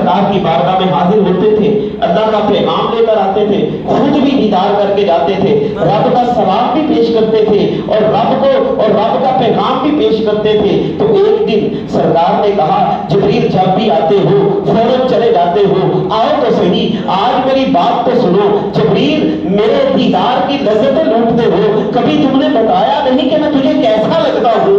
सरकार की बारगाह में हाजिर होते थे, अल्लाह का पैगाम लेकर आते थे, खुद भी दीदार करके जाते थे, रब का सलाम भी पेश करते थे और रब का पैगाम भी पेश करते थे। तो एक दिन सरकार ने कहा, जिब्रील जब भी आते हो फौरन चले जाते हो, आओ तो सही, आज मेरी बात तो सुनो। जिब्रील, मेरे दीदार की लज्जत लूटते हो, कभी तुमने बताया नहीं कि मैं तुझे कैसा लगता हूँ,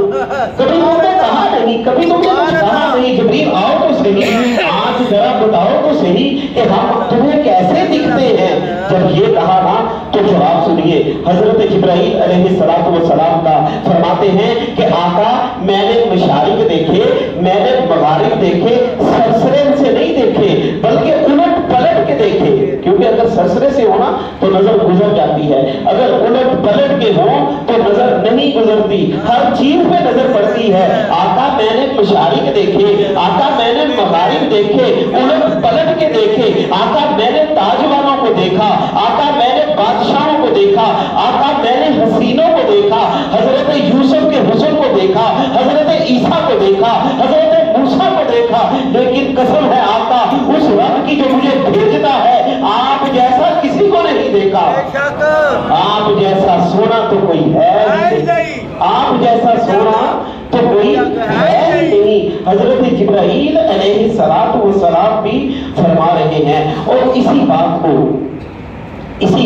कभी तुमने कहा नहीं, कभी तुमने कहा नहीं। जिब्रील आओ तो सही, आज जरा बताओ तो सही कि हम तुम्हें कैसे दिखते हैं। जब ये कहा ना तो जवाब सुनिए, हजरत जिब्राइल अलैहिस्सलातु वस्सलाम का फरमाते हैं कि आका, मैंने मशारिक देखे, मैंने मगारिब देखे, सरसरे से नहीं देखे बल्कि उलट पलट के देखे, क्योंकि अगर सरसरे से होना तो नजर गुजर जाती है, अगर उलट पलट के हो तो नजर नहीं गुजरती, हर चीज पे नजर पड़ती है। आका, मैंने मशारिक देखे, आका मैंने मगारिब देखे, उलट पलट के देखे, आका मैंने ताजवानों को देखा, आका मैंने बादशाहों को देखा, आका मैंने हसीनों को देखा, हजरत यूसुफ के हुस्न को देखा, हजरत ईसा को देखा, हजरत मूसा को देखा, लेकिन कसम है आका उस रब की जो मुझे भेजता है, आप जैसा किसी को नहीं देखा। आप जैसा सोना तो कोई है नहीं, आप जैसा सोना तो कोई है नहीं। हजरत जिब्राइल अलैहिस्सलातु वस्सलाम भी फरमा रहे हैं। और इसी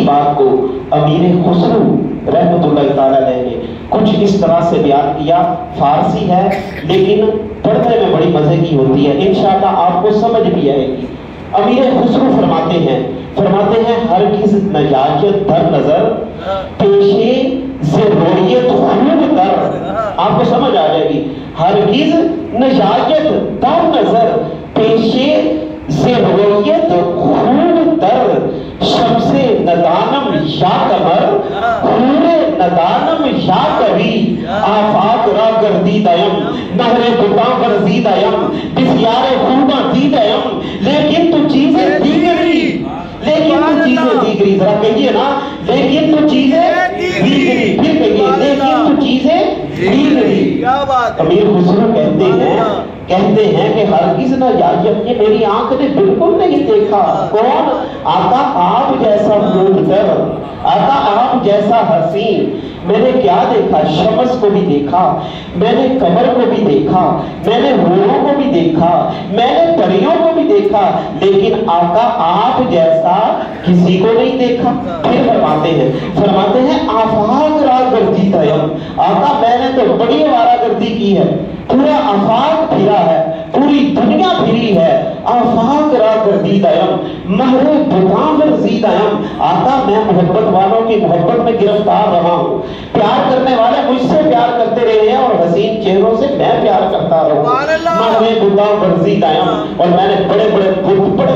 बात को अमीर खुसरो रहमतुल्लाह ताला अलैह ने कुछ इस तरह से बयान किया। फारसी है लेकिन पढ़ने में बड़ी मजे की होती है, इंशाअल्लाह आपको समझ भी आएगी। अमीर खुसरो फरमाते हैं हरगिज़ नजायत दर नजर पेशे ज़रूरियत खूब दर, आपको समझ आ जाएगी। हरगिज़ नजायत दर नजर पेशे ज़रूरियत खूब दर, शम्से नदानम या कमर पूरे नदानम या कभी आफाक रा गर्दीदयम नहरे बुता वर्जीदयम बिस्यारे खूबा दीदयम, लेकिन तू चीजें दीगरी, लेकिन तू चीजें दीगरी, जरा कहिए ना, लेकिन तू चीजें दीगरी, फिर कहिए लेकिन तू चीजें दीगरी। क्या बात। अमीर खुसरो कहते हैं कि हरगिज़ न यायब, ये मेरी आंख ने बिल्कुल नहीं देखा। कौन? आका आप जैसा खूबसूरत, आका आप जैसा हसीन। मैंने क्या देखा? शमस को भी देखा, मैंने कमर को भी देखा, मैंने हूरों को भी देखा, मैंने परियों को भी देखा, लेकिन आका आप जैसा किसी को नहीं देखा। फिर फरमाते हैं आफाक रा गर्दी तयम, आका मैंने तो बड़ी आवारागर्दी की है, पूरा आफाक फिरा है, पूरी दुनिया फिरी है। आफाक रा गर्दी तयम महरे बुतावर जीदयम, आका मैं मोहब्बत वालों की मोहब्बत में गिरफ्तार रहा हूँ। प्यार करने वाले मुझसे प्यार करते रहे हैं और हसीन चेहरों से मैं प्यार करता रहूं। और मैंने बड़े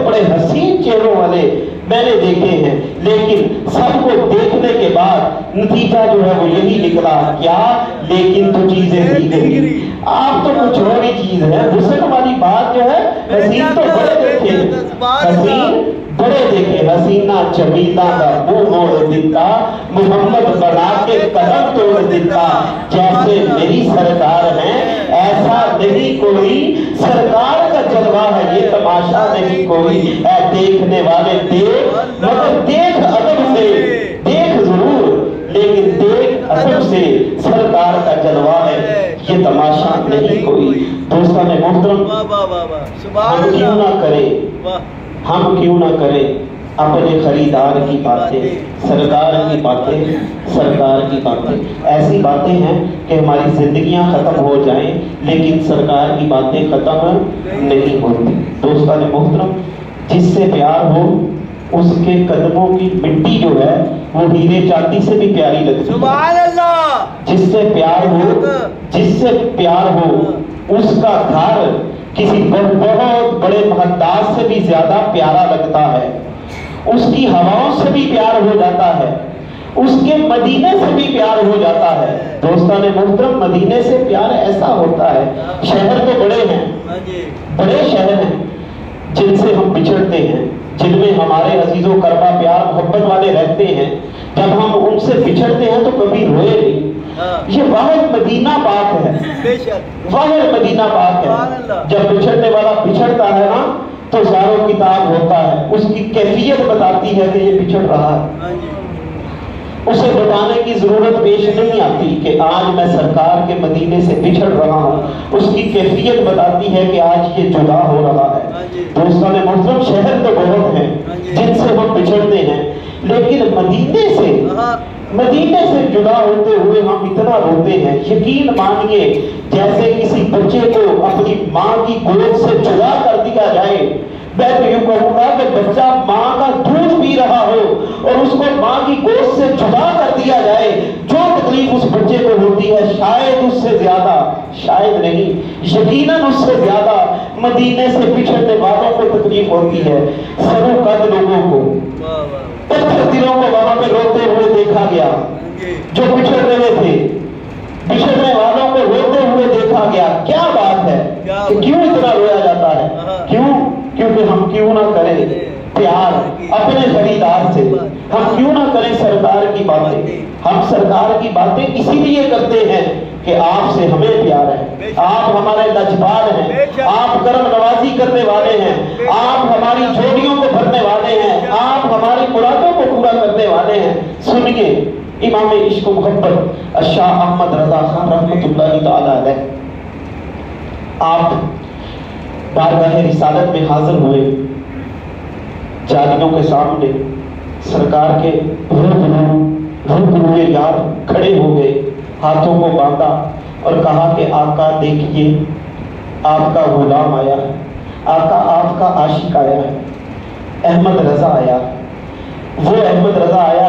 बड़े हसीन चेहरों वाले मैंने देखे हैं, लेकिन सबको देखने के बाद नतीजा जो है वो यही निकला, क्या? लेकिन तो चीजें दीगरी। आप तो कुछ और ही चीज है। हुस्न वाली बात जो है, हसीन तो बड़े देखे, हसीन बड़े देखे, हसीना चमीला का मुंह मोड़ देता, मोहम्मद बना के कदम तोड़ देता। जैसे मेरी सरकार है ऐसा नहीं कोई, सरकार का जलवा है ये तमाशा नहीं कोई। ऐ देखने वाले देख, मगर देख अदब से, देख जरूर लेकिन देख अदब से, सरकार का जलवा है ये तमाशा नहीं कोई। दोस्तों ने मोहतरम, हम क्यों ना करें अपने खरीदार की बातें, सरकार की बातें। ऐसी बातें हैं कि हमारी जिंदगियां खत्म हो जाएं लेकिन सरकार की बातें खत्म नहीं होती। दोस्तों ने मोहतरम, जिससे प्यार हो उसके कदमों की मिट्टी जो है वो हीरे चांदी से भी प्यारी लगती है। सुभान अल्लाह। जिससे प्यार हो उसका घर किसी बहुत बड़े महताज से भी ज्यादा प्यारा लगता है, उसकी हवाओं से भी प्यार हो जाता है, उसके मदीने से भी प्यार हो जाता है। दोस्तों ने मोहतरम, मदीने से प्यार ऐसा होता है, शहर तो बड़े शहर हैं जिनसे हम बिछड़ते हैं, जिनमें हमारे अजीजों करबा प्यार मोहब्बत वाले रहते हैं, जब हम उनसे बिछड़ते हैं तो कभी रोए नहीं। ये वाहिद मदीना पाक है, वाहिद मदीना पाक है। जब बिछड़ने वाला बिछड़ता है ना تو زارو کتاب ہوتا ہے، اس کی کیفیت بتاتی ہے کہ یہ بچھڑ رہا ہے۔ اسے بتانے کی ضرورت پیش نہیں آتی کہ آج میں سرکار کے مدینے سے بچھڑ رہا ہوں، اس کی کیفیت بتاتی ہے کہ آج یہ جدا ہو رہا ہے۔ دوستان محترم، شہر تو بہت ہیں جن سے ہم بچھڑتے ہیں، لیکن مدینے سے جدا ہوتے ہوئے ہم اتنا روتے ہیں، یقین مانیے جیسے کسی بچے کو اپنی ماں کی گود سے جدا کر دیا جائے۔ میں تو یوں کہوں گا کہ بچہ ماں کا دودھ پی رہا ہو اور اس کو ماں کی گود سے جدا کر دیا جائے، جو تکلیف اس بچے کو ہوتی ہے شاید اس سے زیادہ، شاید نہیں، یقیناً اس سے زیادہ مدینے سے بچھڑنے والوں کو تکلیف ہوتی ہے۔ سرو قد لوگوں کو، پتھر دلوں کو وہاں پہ روتے ہوئے دیکھا گیا، جو بچھڑ رہے تھے، بچھڑنے والوں کو روتے ہوئے دیکھا گیا۔ کیا بات ہے کہ کیوں اتنا رویا جاتا ہے؟ کیونکہ ہم کیوں نہ کریں پیار اپنے خریدار سے، ہم کیوں نہ کریں سرکار کی باتیں۔ ہم سرکار کی باتیں اسی لیے کرتے ہیں کہ آپ سے ہمیں پیار ہے، آپ ہمارے لجپال ہیں، آپ کرم نوازی کرنے والے ہیں، آپ ہماری جھولیوں کو بھرنے والے ہیں، آپ ہماری مرادوں کو پورا کرنے والے ہیں۔ سنیے امام عشق و محبت شاہ احمد رضا خان رحمۃ اللہ تعالی علیہ، آپ بارگاہ رسالت میں حاضر ہوئے، جالیوں کے سامنے سرکار کے روبروئے یاد کھڑے ہو گئے، ہاتھوں کو باندھا اور کہا کہ آقا دیکھیے آپ کا غلام آیا ہے، آقا آپ کا عاشق آیا ہے، احمد رضا آیا، وہ احمد رضا آیا